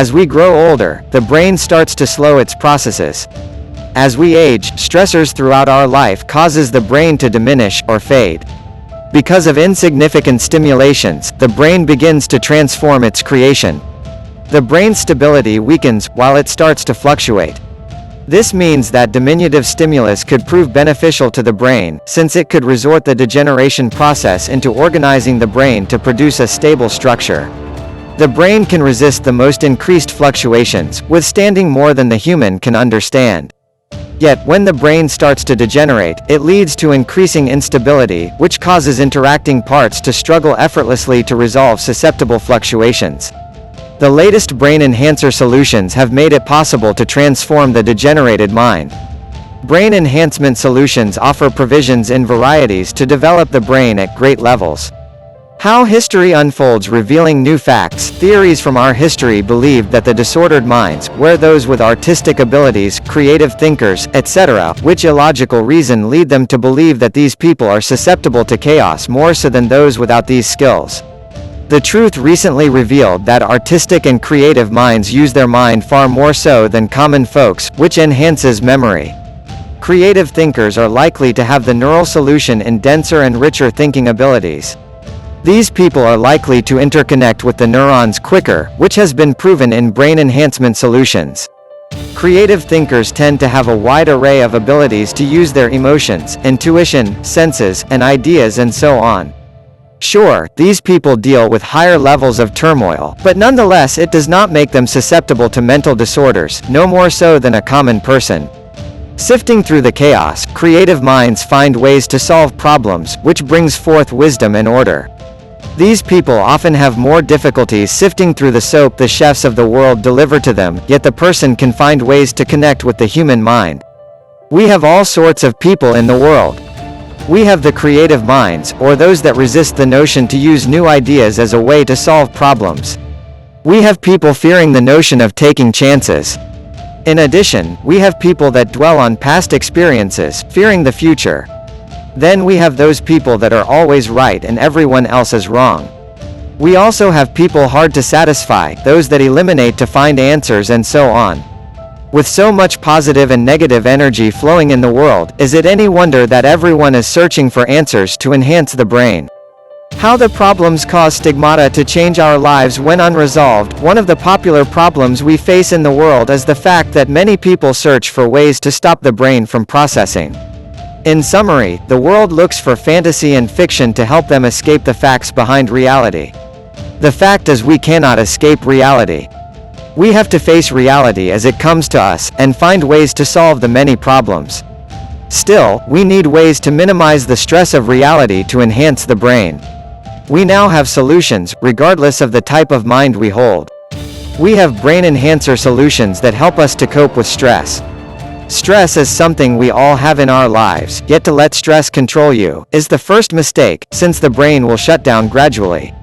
As we grow older, the brain starts to slow its processes. As we age, stressors throughout our life causes the brain to diminish, or fade. Because of insignificant stimulations, the brain begins to transform its creation. The brain's stability weakens, while it starts to fluctuate. This means that diminutive stimulus could prove beneficial to the brain, since it could resort the degeneration process into organizing the brain to produce a stable structure. The brain can resist the most increased fluctuations, withstanding more than the human can understand. Yet, when the brain starts to degenerate, it leads to increasing instability, which causes interacting parts to struggle effortlessly to resolve susceptible fluctuations. The latest brain enhancer solutions have made it possible to transform the degenerated mind. Brain enhancement solutions offer provisions in varieties to develop the brain at great levels. How history unfolds, revealing new facts. Theories from our history believed that the disordered minds were those with artistic abilities, creative thinkers, etc., which illogical reason lead them to believe that these people are susceptible to chaos more so than those without these skills. The truth recently revealed that artistic and creative minds use their mind far more so than common folks, which enhances memory. Creative thinkers are likely to have the neural solution in denser and richer thinking abilities. These people are likely to interconnect with the neurons quicker, which has been proven in brain enhancement solutions. Creative thinkers tend to have a wide array of abilities to use their emotions, intuition, senses, and ideas and so on. Sure, these people deal with higher levels of turmoil, but nonetheless it does not make them susceptible to mental disorders, no more so than a common person. Sifting through the chaos, creative minds find ways to solve problems, which brings forth wisdom and order. These people often have more difficulties sifting through the soap the chefs of the world deliver to them, yet the person can find ways to connect with the human mind. We have all sorts of people in the world. We have the creative minds, or those that resist the notion to use new ideas as a way to solve problems. We have people fearing the notion of taking chances. In addition, we have people that dwell on past experiences, fearing the future. Then we have those people that are always right and everyone else is wrong. We also have people hard to satisfy, those that eliminate to find answers and so on. With so much positive and negative energy flowing in the world, is it any wonder that everyone is searching for answers to enhance the brain? How the problems cause stigmata to change our lives when unresolved. One of the popular problems we face in the world is the fact that many people search for ways to stop the brain from processing. In summary, the world looks for fantasy and fiction to help them escape the facts behind reality. The fact is, we cannot escape reality. We have to face reality as it comes to us, and find ways to solve the many problems. Still, we need ways to minimize the stress of reality to enhance the brain. We now have solutions, regardless of the type of mind we hold. We have brain enhancer solutions that help us to cope with stress. Stress is something we all have in our lives, yet to let stress control you is the first mistake, since the brain will shut down gradually.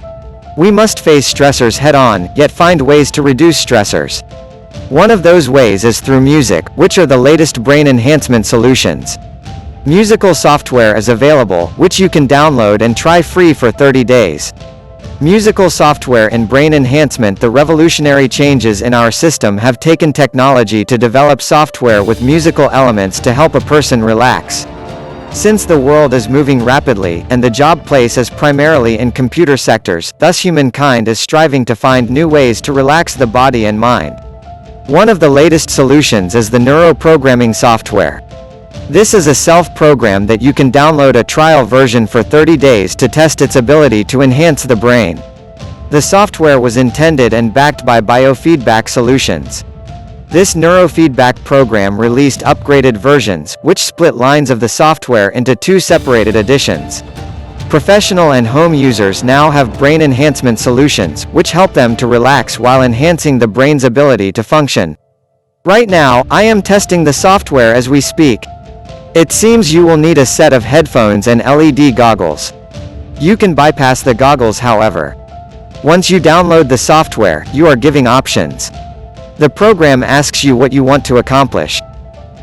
We must face stressors head-on, yet find ways to reduce stressors. One of those ways is through music, which are the latest brain enhancement solutions. Musical software is available, which you can download and try free for 30 days. Musical software in brain enhancement. The revolutionary changes in our system have taken technology to develop software with musical elements to help a person relax. Since the world is moving rapidly, and the job place is primarily in computer sectors, thus humankind is striving to find new ways to relax the body and mind. One of the latest solutions is the neuroprogramming software. This is a self-program that you can download a trial version for 30 days to test its ability to enhance the brain. The software was intended and backed by biofeedback solutions. This neurofeedback program released upgraded versions, which split lines of the software into two separated editions. Professional and home users now have brain enhancement solutions, which help them to relax while enhancing the brain's ability to function. Right now, I am testing the software as we speak. It seems you will need a set of headphones and LED goggles. You can bypass the goggles, however. Once you download the software, you are giving options. The program asks you what you want to accomplish.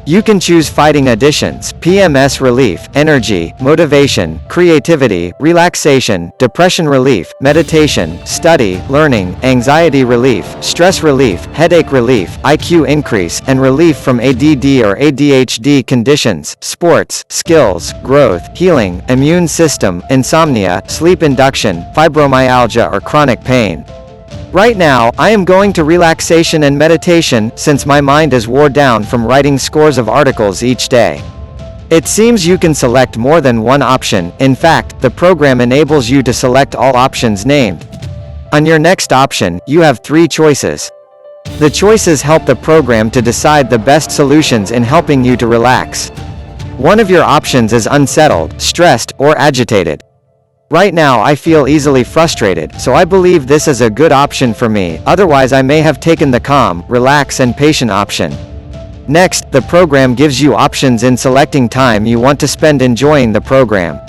You can choose fighting additions, PMS relief, energy, motivation, creativity, relaxation, depression relief, meditation, study, learning, anxiety relief, stress relief, headache relief, IQ increase, and relief from ADD or ADHD conditions, sports, skills, growth, healing, immune system, insomnia, sleep induction, fibromyalgia or chronic pain. Right now, I am going to relaxation and meditation, since my mind is wore down from writing scores of articles each day. It seems you can select more than one option. In fact, the program enables you to select all options named. On your next option, you have 3 choices. The choices help the program to decide the best solutions in helping you to relax. One of your options is unsettled, stressed, or agitated. Right now I feel easily frustrated, so I believe this is a good option for me, otherwise I may have taken the calm, relax and patient option. Next, the program gives you options in selecting time you want to spend enjoying the program.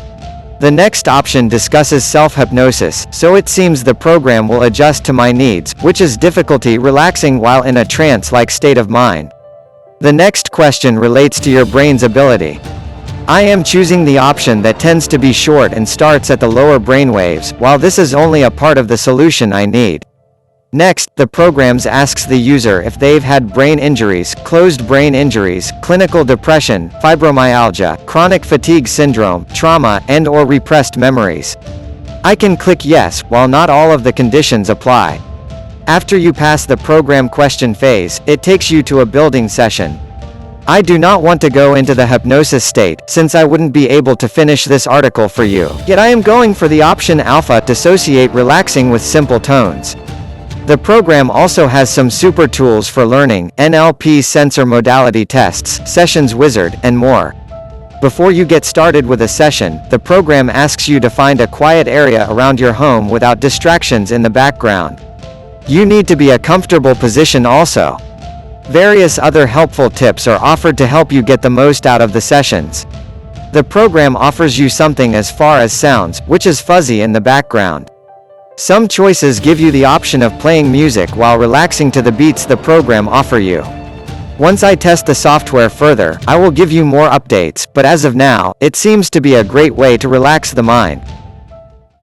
The next option discusses self-hypnosis, so it seems the program will adjust to my needs, which is difficulty relaxing while in a trance-like state of mind. The next question relates to your brain's ability. I am choosing the option that tends to be short and starts at the lower brainwaves, while this is only a part of the solution I need. Next, the program asks the user if they've had brain injuries, closed brain injuries, clinical depression, fibromyalgia, chronic fatigue syndrome, trauma, and/or repressed memories. I can click yes, while not all of the conditions apply. After you pass the program question phase, it takes you to a building session. I do not want to go into the hypnosis state, since I wouldn't be able to finish this article for you. Yet I am going for the option alpha to associate relaxing with simple tones. The program also has some super tools for learning, NLP sensor modality tests, sessions wizard, and more. Before you get started with a session, the program asks you to find a quiet area around your home without distractions in the background. You need to be a comfortable position also. Various other helpful tips are offered to help you get the most out of the sessions. The program offers you something as far as sounds, which is fuzzy in the background. Some choices give you the option of playing music while relaxing to the beats the program offer you. Once I test the software further, I will give you more updates, but as of now, it seems to be a great way to relax the mind.